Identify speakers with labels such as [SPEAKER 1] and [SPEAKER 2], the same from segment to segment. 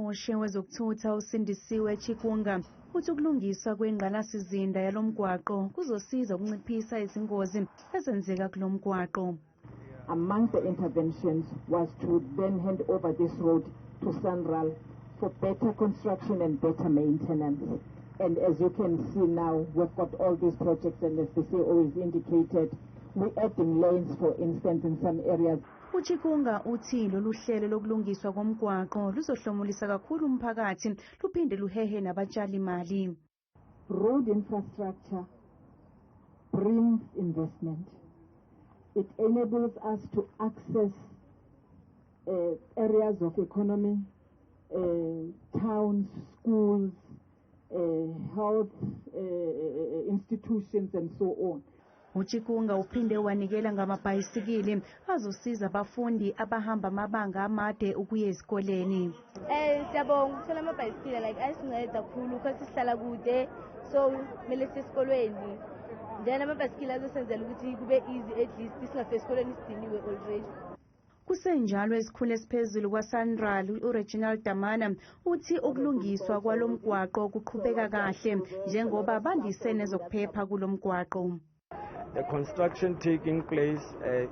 [SPEAKER 1] ungqongqoshe wezokuthutha uSindisiwe Chikunga uthi ukulungiswa kwengqalasizinda yalomgwaqo kuzosiza ukunciphisa izingozi ezenzeka kulomgwaqo.
[SPEAKER 2] Among the interventions was to then hand over this road to SANRAL for better construction and better maintenance. And as you can see now, we've got all these projects, and as the CEO is indicated, we're adding lanes, for instance, in some areas.
[SPEAKER 1] UChikunga uthi lolu hlelo lokulungiswa komgwaqo luzohlomulisa kakhulu umphakathi luphinde luhehe nabatshali imali.
[SPEAKER 2] Road infrastructure brings investment. It enables us to access areas of economy, towns, schools, health institutions, and so on.
[SPEAKER 1] UChikunga uphinde wanikela ngamabhayisikili azosiza abafundi abahamba amabanga amade ukuya esikoleni.
[SPEAKER 3] Siyabonga ukuthola amabhayisikili like ayisinceda kakhulu because sihlala kude, so kumele sesikolweni. Then amabhayisikili azosenzela ukuthi kube easy at least singafika esikoleni sidiniwe already.
[SPEAKER 1] Kusenjalo esikhulu esiphezulu kwaSANRAL uReginald Damana uthi ukulungiswa kwalomgwaqo kuqhubeka kahle njengoba bandise nezokuphepha kulomgwaqo.
[SPEAKER 4] The construction taking place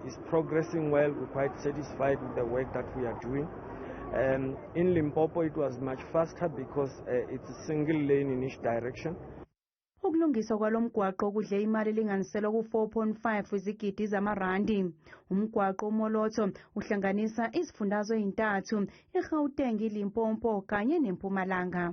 [SPEAKER 4] is progressing well. We're quite satisfied with the work that we are doing. In Limpopo it was much faster because it's a single lane in each direction.
[SPEAKER 1] Ukulungiswa kwalomgwaqo kudle imali elinganiselwa ku-4.5 izigidi zamarandi. Umgwaqo uMoloto uhlanganisa izifundazwe ezintathu, iGauteng, iLimpopo kanye neMpumalanga.